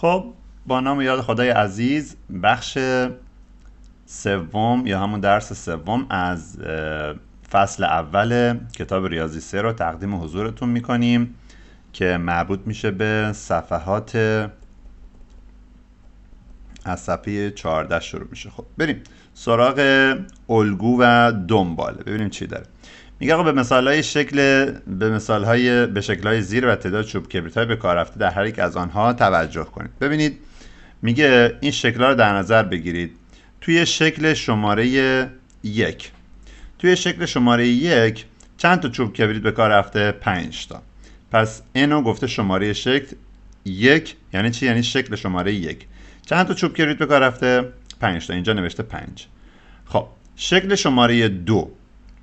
خب با نام و یاد خدای عزیز، بخش سوم یا همون درس سوم از فصل اول کتاب ریاضی 3 رو تقدیم حضورتون میکنیم که مربوط میشه به صفحات از صفحه 14 شروع میشه. خب بریم سراغ الگو و دنباله، ببینیم چی داره. میگه آقا به شکل‌های زیر و تعداد چوب کبریت‌های به کار رفته در هر یک از آنها توجه کنید. ببینید میگه این شکل‌ها رو در نظر بگیرید. توی شکل شماره 1 چند تا چوب کبریت به کار رفته؟ 5 تا. پس اینو گفته شماره شکل 1 یعنی چی؟ یعنی شکل شماره 1 چند تا چوب کبریت به کار رفته؟ 5 تا. اینجا نوشته 5. خب شکل شماره 2،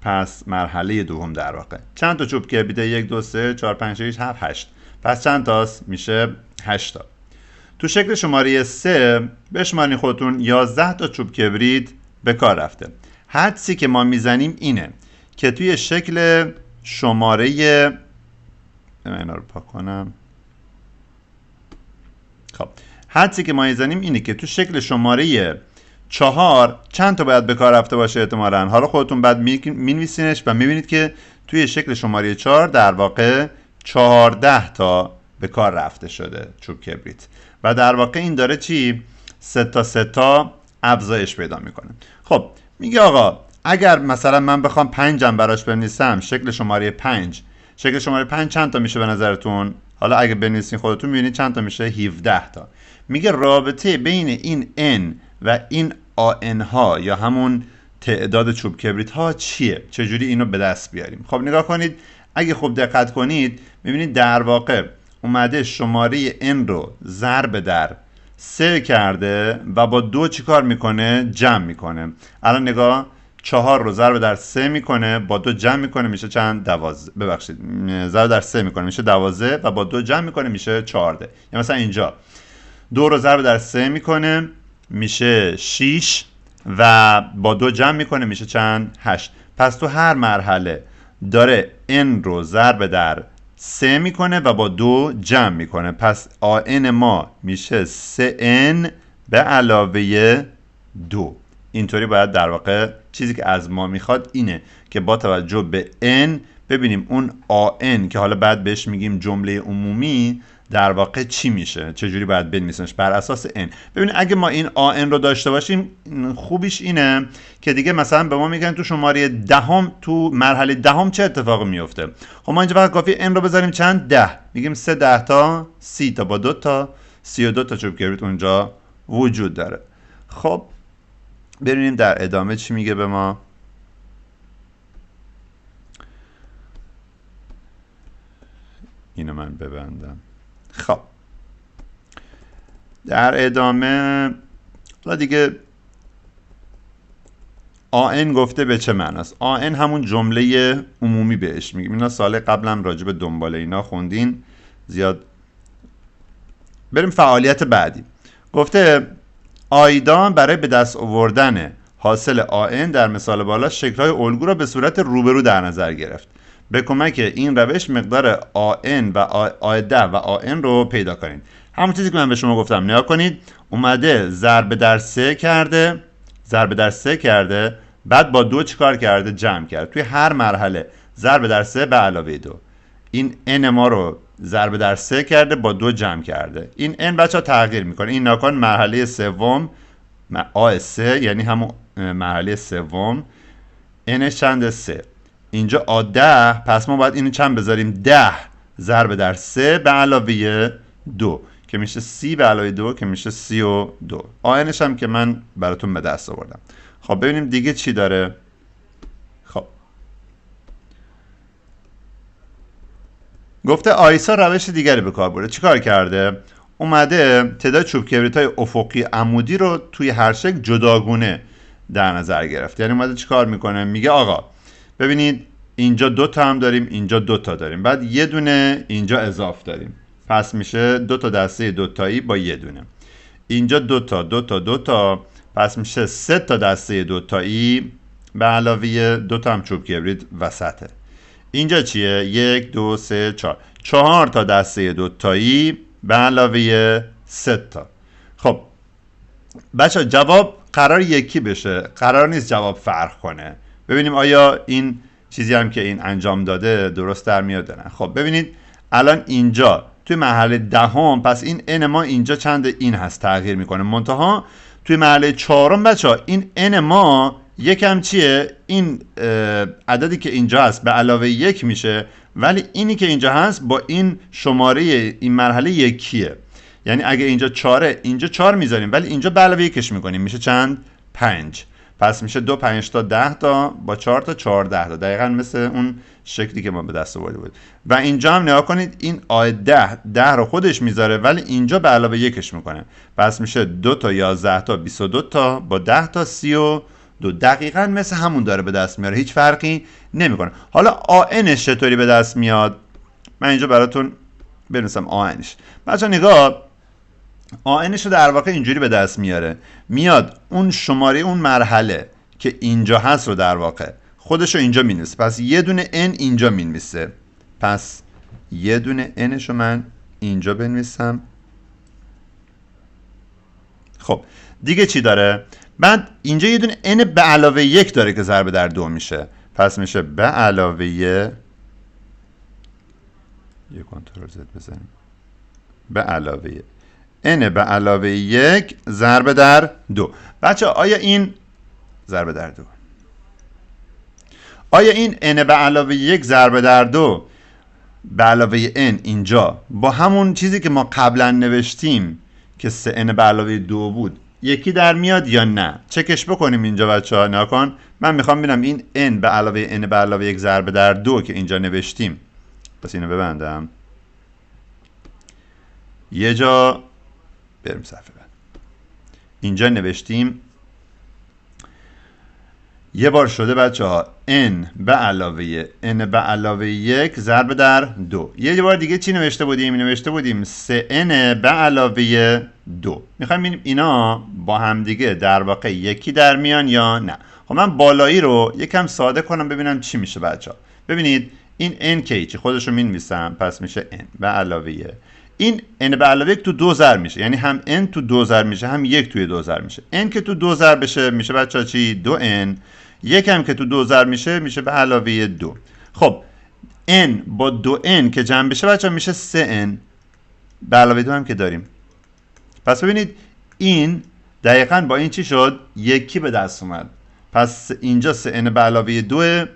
پس مرحله دوم در واقع، چند تا چوب کبریت؟ 1 2 3 4 5 6 7 8. پس چند تاست؟ میشه 8 تا. تو شکل شماره 3 بشمارین خودتون 11 تا چوب کبریت به کار رفته. حدسی که ما میزنیم اینه که توی شکل شماره اینا رو پاک کنم. خب حدسی که ما میزنیم اینه که تو شکل شماره 4 چند تا باید به کار رفته باشه احتمالاً. حالا خودتون بعد مینویسینش و میبینید که توی شکل شماره 4 در واقع 14 تا به کار رفته شده چوب کبریت و در واقع این داره چی؟ 3 تا افزایش پیدا میکنه. خب میگه آقا اگر مثلا من بخوام 5 براش بنویسم، شکل شماره 5 چند تا میشه به نظرتون؟ حالا اگه بنویسین خودتون میبینید چند تا میشه؟ 17 تا. میگه رابطه بین این n و این an ها یا همون تعداد چوب کبریت ها چیه؟ چجوری اینو به دست بیاریم؟ خب نگاه کنید، اگه خوب دقت کنید میبینید در واقع اومده شماره n رو ضرب در 3 کرده و با 2 چیکار میکنه؟ جمع میکنه. الان نگاه، 4 رو ضرب در 3 میکنه، با 2 جمع میکنه میشه چند؟ 12. ببخشید، ضرب در 3 میکنه میشه 12 و با 2 جمع میکنه میشه 14. یا مثلا اینجا 2 رو ضرب در 3 میکنه میشه 6 و با 2 جمع میکنه میشه چند؟ 8. پس تو هر مرحله داره n رو ضرب در 3 میکنه و با 2 جمع میکنه. پس an ما میشه 3n به علاوه 2. اینطوری باید در واقع چیزی که از ما میخواد اینه که با توجه به n ببینیم اون an که حالا بعد بهش میگیم جمله عمومی در واقع چی میشه، چجوری باید بنویسیمش بر اساس n. ببینید اگه ما این an رو داشته باشیم، خوبیش اینه که دیگه مثلا به ما میگن تو شماره دهم، تو مرحله دهم چه اتفاقی میفته. خب ما اینجا فقط کافی n رو بذاریم چند؟ 10. میگیم 3 10 تا 30 تا با 2 تا 32 تا چوب کبریت اونجا وجود داره. خب ببینیم در ادامه چی میگه به ما. اینو من ببندم. خب در ادامه حالا دیگه an گفته به چه معناست. an همون جمله عمومی بهش میگیم. اینا سال قبلم راجع به دنباله اینا خوندین زیاد. بریم فعالیت بعدی. گفته آیدا برای به دست آوردن حاصل an در مثال بالا شکل‌های الگو را به صورت روبرو در نظر گرفت. به کمک این روش مقدار an و a10 و an رو پیدا کنید. همون چیزی که من به شما گفتم، نگاه کنید، اومده ضرب در 3 کرده، بعد با 2 چیکار کرده؟ جمع کرد. توی هر مرحله ضرب در 3 به علاوه 2. این n ما رو ضرب در 3 کرده، با 2 جمع کرده. این n بچه ها تغییر میکنه. این ناکن مرحله سوم A3 یعنی همون مرحله سوم n چند؟ 3. اینجا A10، پس ما باید اینو چند بذاریم؟ 10 ضرب در 3 به علاوه 2 که میشه 30 به علاوه 2 که میشه 32. آنش هم که من براتون به دست آوردم. خب ببینیم دیگه چی داره. خب گفته آیسا روش دیگری به کار برده. چیکار کرده؟ اومده تعداد چوب کبریت‌های افقی عمودی رو توی هر شکل جداگونه در نظر گرفت. یعنی اومده چیکار میکنه؟ میگه آقا ببینید اینجا 2 تا هم داریم، اینجا 2 تا داریم، بعد یه دونه اینجا اضاف داریم، پس میشه 2 تا دسته 2 تایی با یه دونه. اینجا 2 تا پس میشه 3 تا دسته 2 تایی به علاوه 2 تا هم چوب کبریت وسطه. اینجا چیه؟ 1 2 3 4 تا دسته 2 تایی به علاوه 3 تا. خب بچه جواب قرار یکی بشه، قرار نیست جواب فرق کنه. ببینیم آیا این چیزی هم که این انجام داده درست در میاد نه. خب ببینید الان اینجا توی مرحله دهم پس این n ما اینجا چند این هست تغییر میکنه، منتها توی مرحله چهارم بچه این n ما یکم چیه، این عددی که اینجا هست به علاوه یک میشه، ولی اینی که اینجا هست با این شماره این مرحله یکیه. یعنی اگه اینجا 4 اینجا 4 میذاریم ولی اینجا به علاوه یکش میکنیم میشه چند؟ 5. پس میشه 2 5 تا 10 تا با 4 تا 14 تا، دقیقاً مثل اون شکلی که ما به دست آورده بود. و اینجا هم نگاه کنید این آی 10 رو خودش میذاره ولی اینجا به علاوه یکش میکنه، پس میشه 2 تا 11 تا 22 تا با 10 تا 32، دقیقاً مثل همون داره به دست میاره، هیچ فرقی نمیکنه. حالا آنش چطوری به دست میاد؟ من اینجا براتون بنویسم آنش. بچا نگاه، آنش رو در واقع اینجوری به دست میاره، میاد اون شماره اون مرحله که اینجا هست رو در واقع خودش رو اینجا مینویسه، پس یه دونه n اینجا مینویسه، پس یه دونه nش رو من اینجا بنویسم. خب دیگه چی داره؟ بعد اینجا یه دونه n به علاوه یک داره که ضرب در 2 میشه، پس میشه به علاوه یه کنترل زد بزنیم، به علاوه n به علاوه یک ضرب در 2. بچه آیا این ضرب در 2، آیا این n به علاوه یک ضرب در 2 به علاوه n اینجا با همون چیزی که ما قبلا نوشتیم که 3n به علاوه 2 بود یکی در میاد یا نه؟ چکش بکنیم اینجا بچه ها. نکن من میخوام ببینم این n به علاوه n به علاوه یک ضرب در 2 که اینجا نوشتیم، پس اینو ببندم یه جا بریم صفحه بعد. اینجا نوشتیم یه بار شده بچه ها n به علاوه یک ضرب در 2. یه بار دیگه چی نوشته بودیم؟ نوشته بودیم 3n به علاوه 2. میخوایم ببینیم اینا با هم دیگه در واقع یکی در میان یا نه. خب من بالایی رو یکم ساده کنم ببینم چی میشه بچه ها. ببینید این n که چی خودش رو مینویسم، پس میشه n به علاوه این n به علاوه یک تو 2 ضرب میشه، یعنی هم n تو 2 ضرب میشه هم یک توی 2 ضرب میشه. n که تو 2 ضرب بشه میشه بچه ها چی؟ 2n. یک هم که تو 2 ضرب میشه به علاوه 2. خب n با 2n که جمع بشه بچه ها میشه 3n به علاوه 2 هم که داریم. پس ببینید این دقیقاً با این چی شد؟ یکی به دست اومد. پس اینجا 3n به علاوه 2،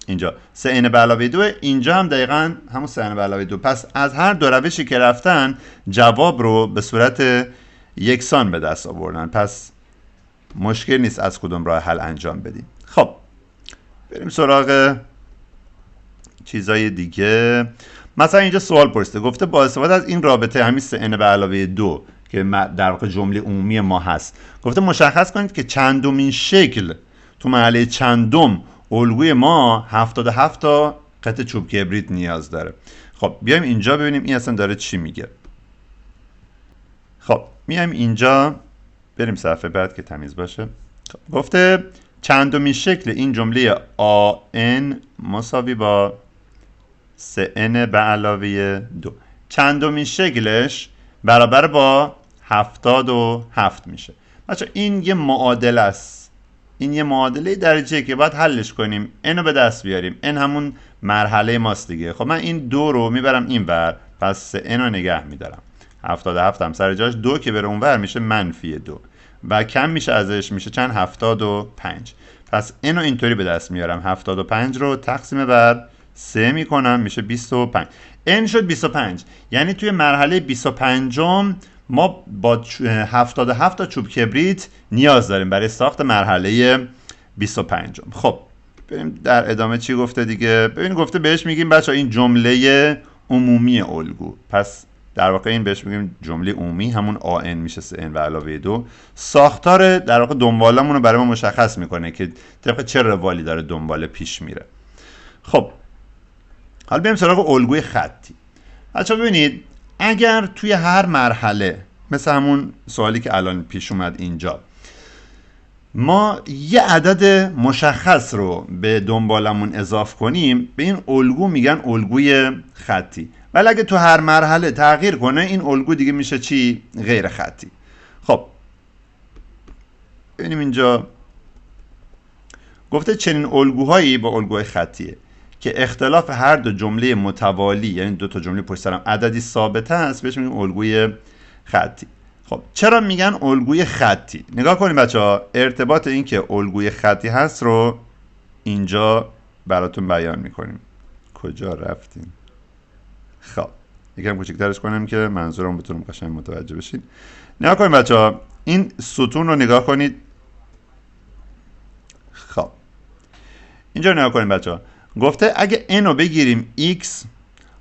اینجا 3n به علاوه 2، اینجا هم دقیقاً همون 3n به علاوه 2. پس از هر دو روشی که رفتن جواب رو به صورت یکسان به دست آوردن، پس مشکل نیست از کدوم راه حل انجام بدیم. خب بریم سراغ چیزای دیگه. مثلا اینجا سوال پرسیده، گفته با استفاده از این رابطه همین 3n به علاوه 2 که در واقع جمله عمومی ما هست، گفته مشخص کنید که چندمین شکل تو مرحله چندم الگوی ما 77 تا قطعه چوب کبریت نیاز داره. خب بیایم اینجا ببینیم این اصلا داره چی میگه. خب میایم اینجا بریم صفحه بعد که تمیز باشه. خب. گفته چندمین شکل این جمله an مساوی با 3n به علاوه 2 چندمین شکلش برابر با 77 میشه. بچه این یه معادله است، این یه معادله درجه که باید حلش کنیم، n رو به دست بیاریم. n همون مرحله ماست دیگه. خب من این 2 رو میبرم این ور، پس n رو نگه میدارم. 77 هم سر جاش، 2 که بره اون ور میشه -2 و کم میشه ازش، میشه چند؟ 75. پس n رو اینطوری به دست میارم، 75 رو تقسیم بر 3 میکنم میشه 25. n شد 25، یعنی توی مرحله 25 ما با 77 تا چوب کبریت نیاز داریم برای ساخت مرحله 25. خب بریم در ادامه چی گفته دیگه. ببین گفته بهش میگیم بچه این جمله عمومی الگو، پس در واقع این بهش میگیم جمله عمومی، همون an میشه 3n به علاوه 2. ساختار در واقع دنبالمون رو برای ما مشخص میکنه که طبق چه روالی داره دنباله پیش میره. خب حالا بریم سراغ الگوی خطی. بچه ببینید اگر توی هر مرحله مثل همون سوالی که الان پیش اومد اینجا ما یه عدد مشخص رو به دنبالمون اضافه کنیم، به این الگو میگن الگوی خطی. ولی اگه تو هر مرحله تغییر کنه این الگو دیگه میشه چی؟ غیر خطی. خب ببینیم اینجا گفته چنین الگوهایی با الگوهای خطیه که اختلاف هر دو جمله متوالی، یعنی دو تا جمله پشت سر هم عددی ثابت است، بهش میگیم الگوی خطی. خب چرا میگن الگوی خطی؟ نگاه کنید بچه‌ها، ارتباط این که الگوی خطی هست رو اینجا براتون بیان میکنیم. کجا رفتیم؟ خب یکم کوچیک‌ترش کنم که منظورم بتونم قشنگ متوجه بشید. نگاه کنید بچه‌ها، این ستون رو نگاه کنید. خب اینجا نگاه کنید بچه‌ها، گفته اگه n رو بگیریم x،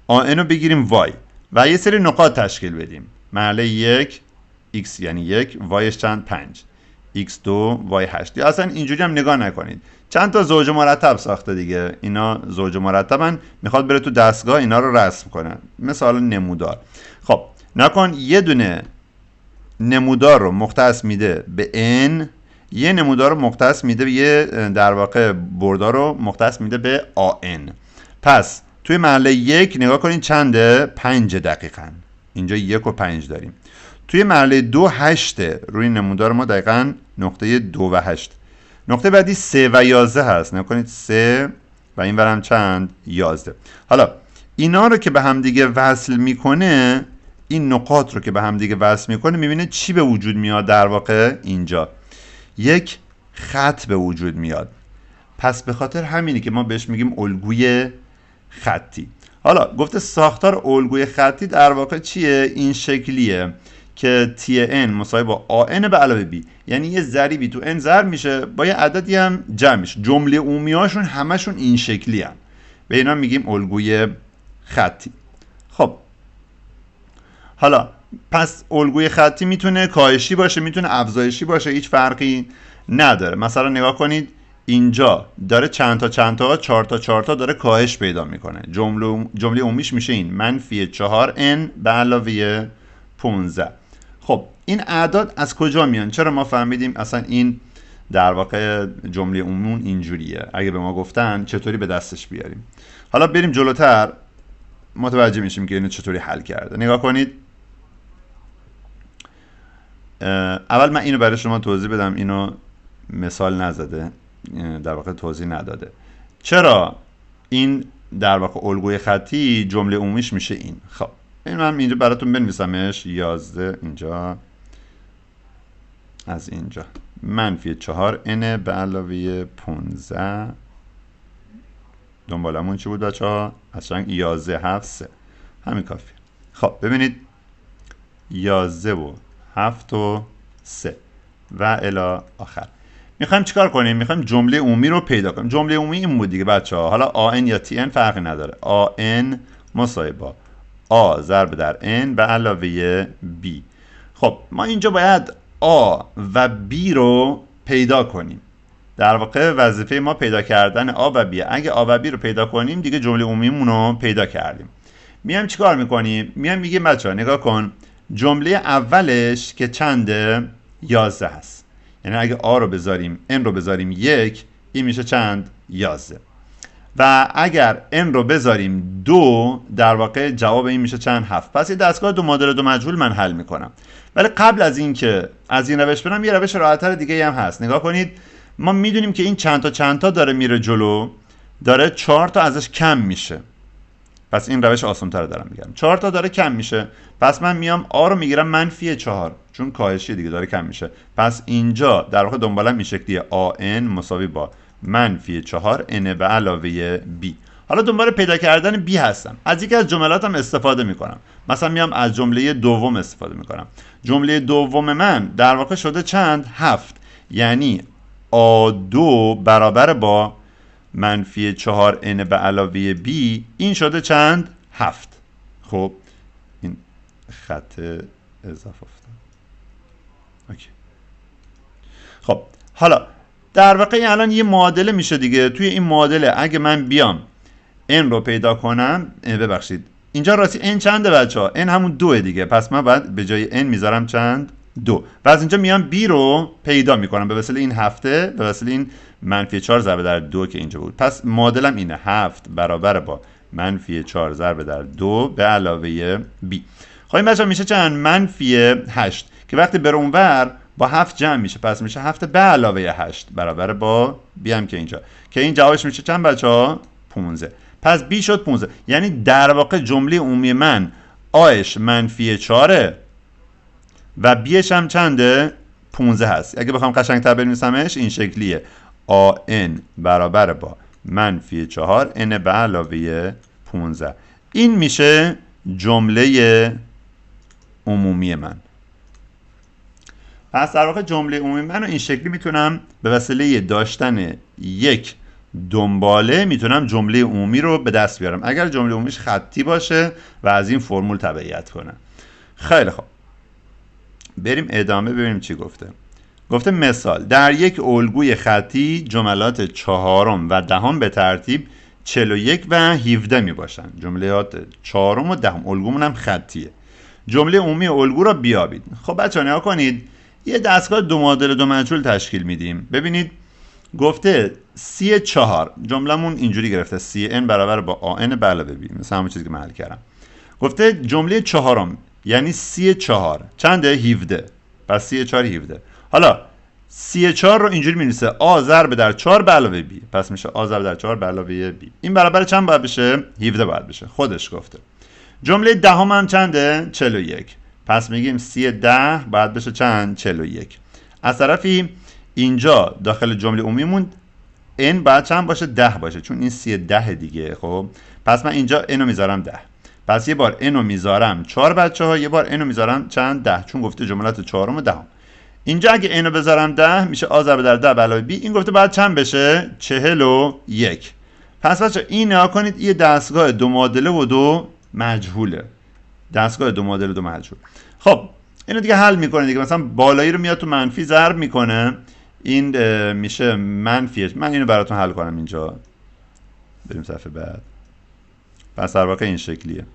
n رو بگیریم y و یه سری نقاط تشکیل بدیم. مرحله 1 x یعنی 1، y چند؟ 5، x2 y8. یا اصلا اینجوری هم نگاه نکنید، چند تا زوج مرتب ساخته دیگه، اینا زوج مرتبن، میخواد بره تو دستگاه اینا رو رسم کنه، مثلا نمودار. خب نکن یه دونه نمودار رو مختص میده به n، یه نمودار رو مختص میده به یه در واقع بردار رو مختص میده به an. پس توی مرحله 1 نگاه کنید چنده؟ 5 دقیقاً. اینجا 1 و 5 داریم. توی مرحله 2 8 روی نمودار ما دقیقاً نقطه 2 و 8. نقطه بعدی 3 و 11 هست. نگاه کنید 3 و این ورم چند؟ 11. حالا اینا رو که به هم دیگه وصل میکنه، این نقاط رو که به هم دیگه وصل میکنه، میبینه چی به وجود میاد؟ در واقع اینجا یک خط به وجود میاد. پس به خاطر همینی که ما بهش میگیم الگوی خطی. حالا گفته ساختار الگوی خطی در واقع چیه؟ این شکلیه که tn مساوی با an به علاوه b، یعنی یه ضریبی تو n ضرب میشه با یه عددی هم جمع میشه. جمله عمومی هاشون همشون این شکلی هم. به اینا میگیم الگوی خطی. خب حالا پس الگوی خطی میتونه کاهشی باشه، میتونه افزایشی باشه، هیچ فرقی نداره. مثلا نگاه کنید اینجا داره چند تا 4 تا داره کاهش پیدا میکنه. جمله عمومیش میشه این منفی 4n به علاوه 15. خب این اعداد از کجا میان؟ چرا ما فهمیدیم اصلا این در واقع جمله عمومی اینجوریه؟ اگه به ما گفتن چطوری به دستش بیاریم؟ حالا بریم جلوتر متوجه میشیم که اینو چطوری حل کرده. نگاه کنید، اول من اینو برای شما توضیح بدم، اینو مثال نزده، در واقع توضیح نداده. چرا این در واقع الگوی خطی جمله عمومیش میشه این؟ خب این من اینجا براتون بنویسمش. 11 اینجا، از اینجا منفی 4n به علاوه 15. دنبالمون چی بود بچه ها؟ اصلا 11 7 3 همین کافیه. خب ببینید 11 و 7 و 3 و الی آخر. میخوایم چیکار کنیم؟ میخوایم جمله عمومی رو پیدا کنیم. جمله عمومی این بود دیگه بچه ها. حالا an یا tn فرقی نداره. an مساوی با a ضرب در n به علاوه b. خب ما اینجا باید a و b رو پیدا کنیم. در واقع وظیفه ما پیدا کردن a و b. اگه a و b رو پیدا کنیم دیگه جمله عمومیمون رو پیدا کردیم. میام چیکار میکنیم؟ میام میگیم بچه ها نگاه کن، جمله اولش که چنده؟ 11 هست. یعنی اگه a رو بذاریم n رو بذاریم 1، این میشه چند؟ 11. و اگر n رو بذاریم 2، در واقع جواب این میشه چند؟ 7. پس یه دستگاه دو مادر دو مجهول من حل میکنم. ولی قبل از این که از این روش برم، یه روش راحت‌تر دیگه هم هست. نگاه کنید، ما میدونیم که این چند تا داره میره جلو، داره 4 تا ازش کم میشه. پس این روش آسان‌تر دارم میگم. 4 تا داره کم میشه، پس من میام a رو میگیرم منفی 4، چون کاهشی دیگه داره کم میشه. پس اینجا در واقع دنبالم این شکلیه an مساوی با منفی 4n به علاوه b. حالا دنبال پیدا کردن b هستم. از یکی از جملاتم استفاده میکنم. مثلا میام از جمله دوم استفاده میکنم. جمله دوم من در واقع شده چند؟ 7. یعنی a2 برابر با منفی 4n به علاوه b، این شده چند؟ 7. خب این خط اضافه افتاد. اوکی. خب حالا در واقع الان یه معادله میشه دیگه. توی این معادله اگه من بیام n رو پیدا کنم، ببخشید اینجا راستی n چنده بچه ها؟ n همون 2 دیگه. پس من باید به جای n میذارم چند؟ 2. و از اینجا میام b رو پیدا میکنم به وسیله این به وسیله این منفی 4 ضرب در 2 که اینجا بود. پس معادلم اینه 7 برابر با منفی 4 ضرب در 2 به علاوه بی. خب این بچه میشه چند؟ منفی 8 که وقتی بره اونور با 7 جمع میشه، پس میشه 7 به علاوه 8 برابر با بی هم که اینجا، که این جوابش میشه چند بچه ها؟ 15. پس بی شد 15. یعنی در واقع جمله عمومی من آش منفی 4 و بیش هم چنده؟ 15 هست. اگه بخوام قشنگ‌تر بنویسمش این شکلیه: آن برابر با منفی 4 n به علاوه 15. این میشه جمله عمومی من. پس در واقع جمله عمومی من رو این شکلی میتونم به وسیله داشتن یک دنباله میتونم جمله عمومی رو به دست بیارم اگر جمله عمومیش خطی باشه و از این فرمول تبعیت کنه. خیلی خوب، بریم ادامه ببینیم چی گفته. گفته مثال: در یک الگوی خطی جملات چهارم و دهم به ترتیب 41 و 17 می باشند. جملات چهارم و دهم، الگومون هم خطیه. جمله عمومی الگو را بیابید. خب بچه‌ها نگاه کنید، یه دستگاه دو معادل دو مجهول تشکیل میدیم. ببینید گفته C4، جمله‌مون اینجوری گرفته: CN برابر با AN به علاوه B، مثل همون چیزی که من حل کردم. گفته جمله چهارم یعنی C4 چنده؟ 17. پس C4 17. حالا C4 رو اینجوری می‌نویسه A ضرب در 4 به علاوه B، پس میشه A ضرب در 4 به علاوه B. این برابر چند باید بشه؟ 17 باید بشه. خودش گفته. جمله دهم هم چنده؟ 41. پس میگیم C10 باید بشه چند؟ 41. از طرفی اینجا داخل جمله عمومیمون n باید چند باشه؟ 10 باشه، چون این C10 دیگه. خب پس من اینجا n رو میذارم 10. پس یه بار n رو میذارم 4 بچه‌ها، یه بار n رو میذارم چند؟ 10، چون گفته جملات چهارم و دهم. اینجا اگه n رو بذارم 10 میشه A ضرب در 10 به علاوه B. این گفته بعد چند بشه؟ 41. پس بچه‌ها این نگاه کنید، یه دستگاه دو معادله و دو مجهوله. دستگاه دو معادله و دو مجهول. خب اینو دیگه حل میکنه دیگه. مثلا بالایی رو میاد تو منفی ضرب میکنه، این میشه منفی. من اینو براتون حل کنم اینجا. بریم صفحه بعد. پس در واقع این شکلیه: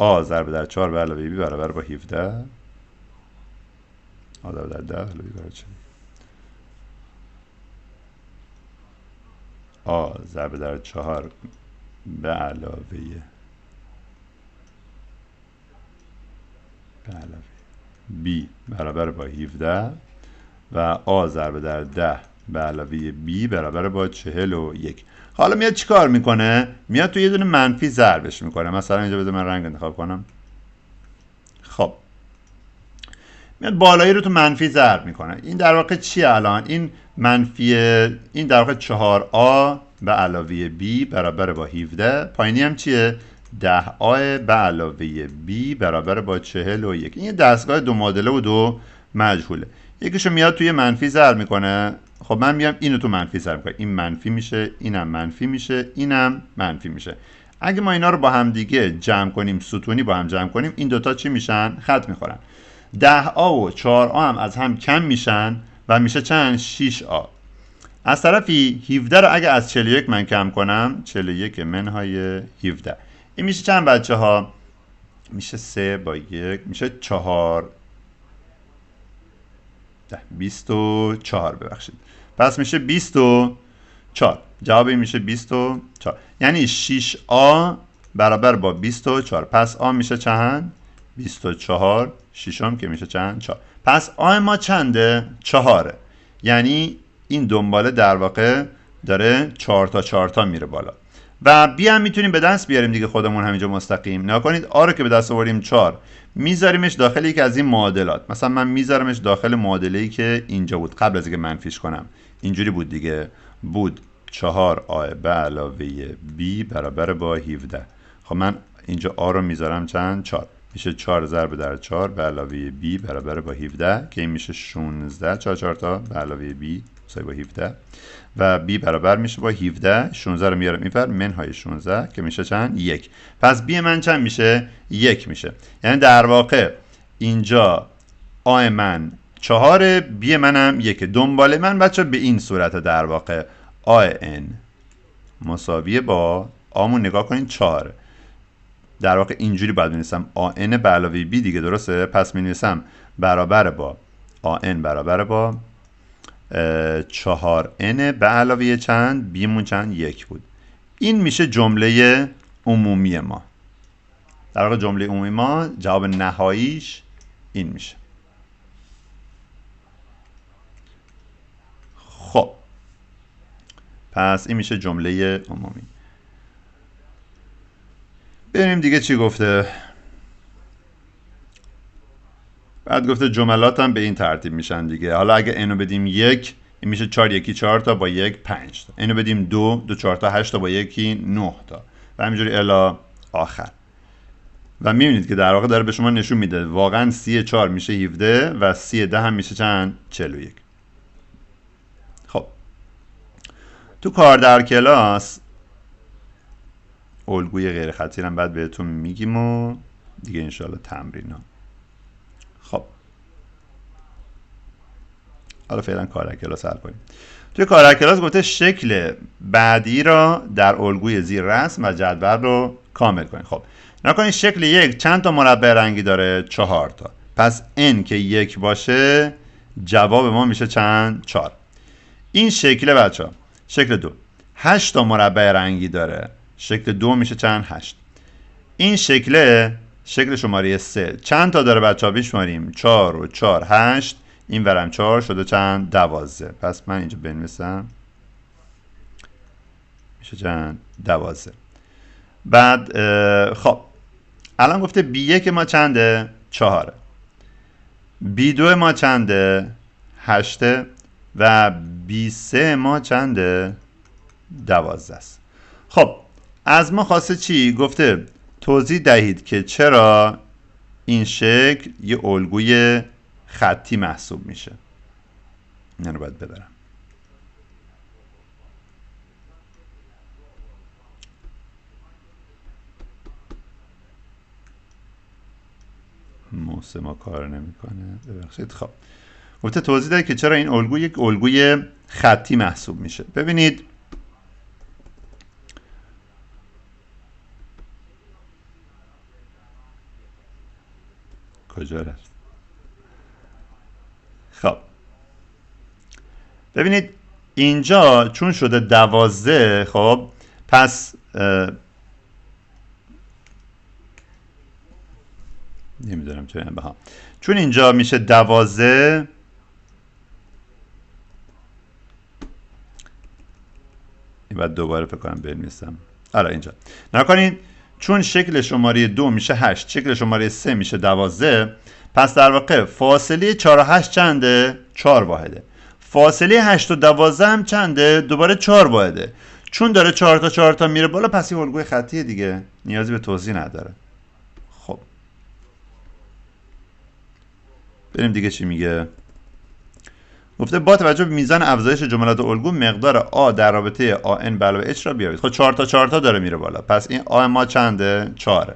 A ضرب در 4 به علاوه B برابر با 17. A ضرب در 10 علاوه B برابر چه؟ A ضرب در 4 به علاوه B برابر با 17 و A ضرب در 10 به علاوه B برابر با 41. حالا میاد چی کار میکنه؟ میاد تو یه دونه منفی ضربش میکنه. مثلا اینجا بذار من رنگ انتخاب کنم. خب میاد بالایی رو تو منفی ضرب میکنه. این در واقع چیه الان؟ این منفی، این در واقع 4A به علاوه B برابر با 17. پایینی هم چیه؟ 10A به علاوه B برابر با 41. این دستگاه دو معادله و دو مجهوله. یکیشو میاد توی منفی ضرب میکنه. خب من میام اینو تو منفی ضرب میکنم. این منفی میشه، اینم منفی میشه، اینم منفی میشه. اگه ما اینا رو با هم دیگه جمع کنیم، ستونی با هم جمع کنیم، این دوتا چی میشن؟ خط میخورن. 10A و 4A هم از هم کم میشن و میشه چند؟ 6A. از طرفی 17 رو اگه از 41 من کم کنم، 41 منهای 17، این میشه چند بچه ها؟ میشه 3 با 1 میشه 4 24. ببخشید. پس میشه 24. جواب این میشه 24. یعنی 6A برابر با 24. پس A میشه چند؟ 24. ششم که میشه چند؟ 4. پس A ما چنده؟ 4. یعنی این دنباله در واقع داره 4 تا 4 تا میره بالا. و بی هم میتونیم به دست بیاریم دیگه خودمون همینجا مستقیم. نگاه کنید آ رو که به دست آوریم 4 میذاریمش داخل یکی از این معادلات. مثلا من میذارمش داخل معادله‌ای که اینجا بود قبل از اینکه منفیش کنم. اینجوری بود دیگه، بود 4A به علاوه B برابر با 17. خب من اینجا آ رو میذارم چند؟ 4. میشه 4 ضرب در 4 به علاوه B برابر با 17 که این میشه 16. 4 تا به علاوه B مساوی با 17 و B برابر میشه با 17. 16 رو میارم اینور منهای 16 که میشه چند؟ 1. پس B من چند میشه؟ 1 میشه. یعنی در واقع اینجا A من 4، B منم 1. دنباله من بچه به این صورت در واقع AN مساویه با آمون نگاه کنین 4. در واقع اینجوری باید بنویسم AN به علاوه B دیگه، درسته؟ پس مینویسم برابر با AN برابر با 4N به علاوه چند؟ B مون چند؟ 1 بود. این میشه جمله عمومی ما. در واقع جمله عمومی ما جواب نهاییش این میشه. خب پس این میشه جمله عمومی. ببینیم دیگه چی گفته. بعد گفته جملات هم به این ترتیب میشن دیگه. حالا اگه اینو بدیم 1 این میشه 4 1 4 تا با 1 5 تا. اینو بدیم 2 2 4 تا 8 تا با 1 9 تا و همینجوری الی آخر. و میبینید که در واقع داره به شما نشون میده واقعا 34 میشه 17 و 10 هم میشه چند 41. خب تو کار در کلاس الگوی غیر خطی رو بعد بهتون میگیم و دیگه انشالله تمرین ها. خب حالا فعلا کار در کلاس حل کنیم. توی کار در کلاس گفته شکل بعدی را در الگوی زیر رسم و جدول رو کامل کنید. خب نکنید شکل 1 چند تا مربع رنگی داره؟ 4 تا. پس n که 1 باشه جواب ما میشه چند؟ 4. این شکل بچه ها شکل 2 8 تا مربع رنگی داره. شکل 2 میشه چند؟ 8. این شکل شماره 3 چند تا داره بچه ها؟ بشماریم 4 و 4 8. این ورم 4 شده چند؟ 12. پس من اینجا بنویسم میشه چند؟ 12. بعد خب الان گفته B1 ما چنده؟ 4. B2 ما چنده؟ 8 و B3 ما چنده؟ 12 است. خب از ما خواسته چی؟ گفته توضیح دهید که چرا این شکل یه الگوی خطی محسوب میشه. این رو باید ببرم. موس ما کار نمیکنه ببخشید. خب گفته توضیح دهید که چرا این الگو یک الگوی خطی محسوب میشه. ببینید کجا رفت؟ خب ببینید اینجا چون شده 12 خب پس نمیدونم چرا بها چون اینجا میشه 12 این بعد دوباره فکر کنم بنویسم. آره اینجا نکنید چون شکل شماره 2 میشه 8 شکل شماره 3 میشه 12 پس در واقع فاصله 4 و 8 چنده؟ 4 واحده. فاصله 8 و 12 هم چنده؟ دوباره 4 واحده. چون داره 4 تا 4 تا میره بالا پس این الگوی خطیه دیگه، نیازی به توضیح نداره. خب بریم دیگه چی میگه. گفته با توجه به میزان افزایش جملات الگو مقدار آ در رابطه آن به علاوه اچ را بیابید. خب 4 تا 4 تا داره میره بالا پس این آ ما چنده؟ 4.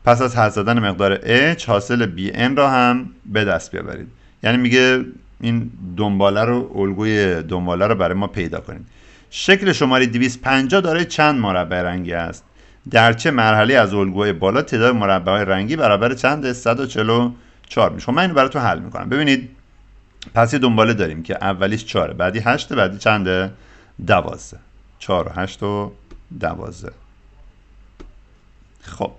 پس از حذف زدن مقدار h حاصل bn را هم به دست بیاورید. یعنی میگه این دنباله رو الگوی دنباله رو برای ما پیدا کنید. شکل شماره 250 داره چند مربع رنگی است؟ در چه مرحله از الگوی بالا تعداد مربع‌های رنگی برابر چند؟ 144 میشه. خب من اینو براتون حل میکنم. ببینید پس یه دنباله داریم که اولیش 4 بعدی 8 بعدی چنده؟ 12. 4 و 8 و 12. خب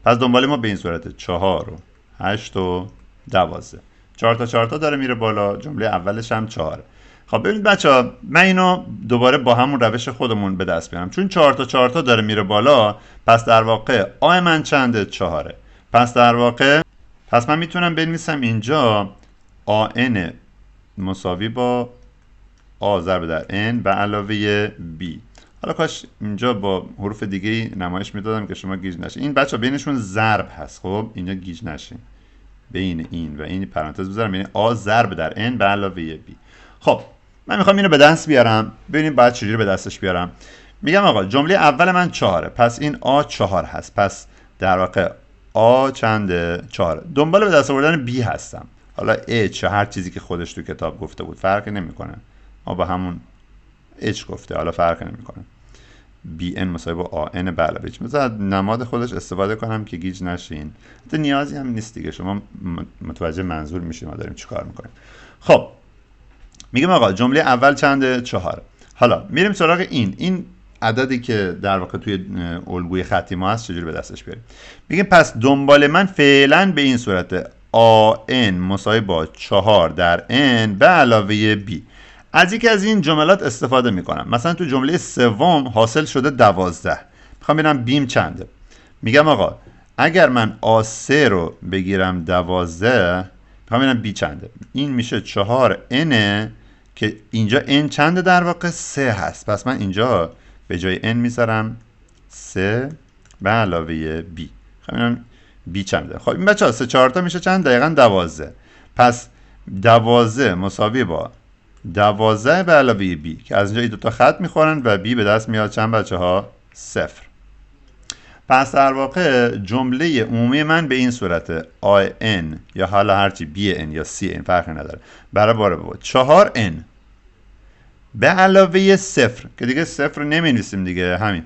پس دنباله ما به این صورته 4 و 8 و 12. 4 تا 4 تا داره میره بالا. جمله اولش هم 4. خب ببینید بچه‌ها من اینو دوباره با همون روش خودمون به دست بیارم. چون 4 تا 4 تا داره میره بالا پس در واقع آ من چنده؟ 4. پس در واقع پس من میتونم بنویسم اینجا آن مساوی با آ ضرب در n به علاوه b. حالا کاش اینجا با حروف دیگه نمایش میدادم که شما گیج نشین. این بچه بینشون ضرب هست. خب اینجا گیج نشین. بین این و این پرانتز بذارم یعنی آ ضرب در n به علاوه b. خب من میخوام اینو به دست بیارم. ببینیم بعد چجوری به دستش بیارم. میگم آقا جمله اول من 4 پس این آ 4 هست. پس در واقع آ چنده؟ 4. دنبال به دست آوردن b هستم. حالا h هر چیزی که خودش تو کتاب گفته بود فرقی نمیکنه. ما با همون h گفته حالا فرقی نمیکنه. bn مساوی با an به علاوه h. مثلا نماد خودش استفاده کنم که گیج نشین. حتی نیازی هم نیست دیگه. شما متوجه منظور میشید ما داریم چیکار میکنیم. خب میگم آقا جمله اول چنده؟ 4. حالا میریم سراغ این عددی که در واقع توی الگوی خطی ما هست چجوری به دستش بیاریم. میگیم پس دنبال من فعلا به این صورت AN مساوی با 4 در N به علاوه B. از یکی از این جملات استفاده میکنم. مثلا تو جمله سوم حاصل شده 12، میخوام ببینم بیم چنده. میگم آقا اگر من A3 رو بگیرم 12، میخوام ببینم B چنده. این میشه 4N که اینجا N چنده در واقع 3 هست. پس من اینجا به جای N میذارم 3 به علاوه B. میخوام ببینم B چنده. خب این بچه ها 3 4 تا میشه چند؟ دقیقا 12. پس 12 مساوی با 12 به علاوه B که از اینجا این دوتا خط میخورن و B به دست میاد چند بچه ها؟ 0. پس در واقع جمله عمومی من به این صورت IN یا حالا هرچی BN یا CN فرقی نداره برابر با 4N به علاوه 0 که دیگه 0 نمی نویسیم دیگه، همین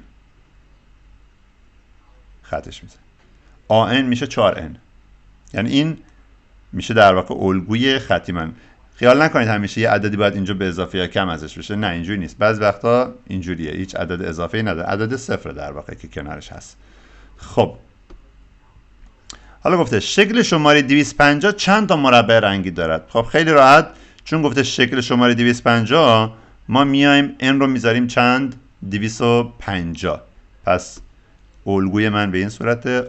خطش میزه. AN میشه 4N، یعنی این میشه در واقع الگوی خطی من. خیال نکنید همیشه یه عددی باید اینجا به اضافه یا کم ازش بشه، نه اینجوری نیست. بعضی وقتا اینجوریه، هیچ عدد اضافه‌ای نداره، عدد 0 در واقع که کنارش هست. خب حالا گفته شکل شماره 250 چند تا مربع رنگی دارد. خب خیلی راحت، چون گفته شکل شماره 250 ما میایم n رو میذاریم چند؟ 250. پس الگوی من به این صورت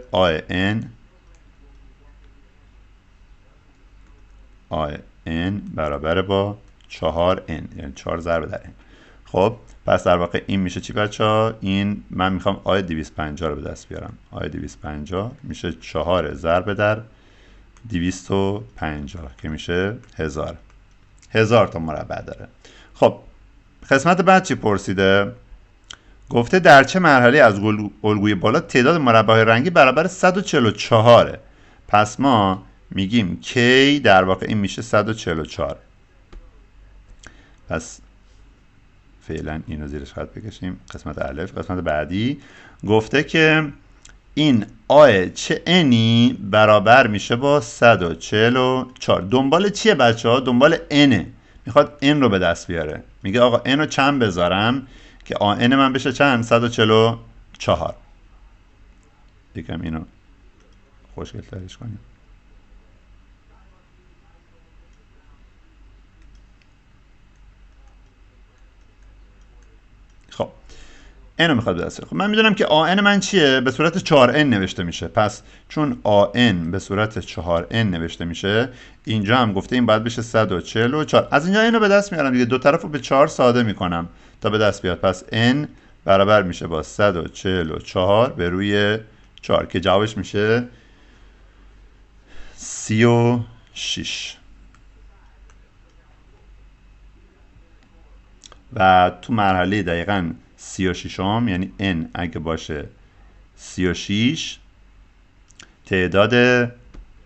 IN برابر با 4N، یعنی 4 ضرب در N. خب پس در واقع این میشه چی بچه ها؟ این من میخوام آی 250 رو به دست بیارم. آی 250 میشه 4 ضرب در 250 که میشه 1000. 1000 تا مربع داره. خب قسمت بعد چی پرسیده؟ گفته در چه مرحله از الگوی بالا تعداد مربع‌های رنگی برابر 144؟ پس ما میگیم K در واقع این میشه 144. پس فعلا اینو زیرش خط بکشیم. قسمت الف. قسمت بعدی گفته که این آ چه نی برابر میشه با 144. دنبال چیه بچه ها؟ دنبال n. میخواد n رو به دست بیاره. میگه آقا n رو چند بذارم که آ n من بشه چند؟ 144. یکم اینو خوشگل ترش کنیم. خب n رو میخواد به دست بیاره. خب من میدونم که آن من چیه؟ به صورت 4n نوشته میشه. پس چون آن به صورت 4n نوشته میشه، اینجا هم گفته این باید بشه 144. از اینجا n رو به دست میارم دیگه، دو طرف رو به 4 ساده میکنم تا به دست بیاد. پس n برابر میشه با 144 به روی 4 که جوابش میشه 36. و تو مرحله دقیقاً 36 یعنی n اگه باشه 36 تعداد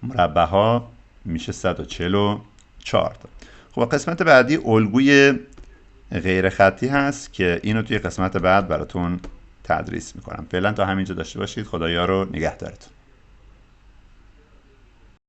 مربع ها میشه 144 تا. خب قسمت بعدی الگوی غیر خطی هست که اینو توی قسمت بعد براتون تدریس میکنم. فعلا تا همینجا داشته باشید. خدایا رو نگهدارتون.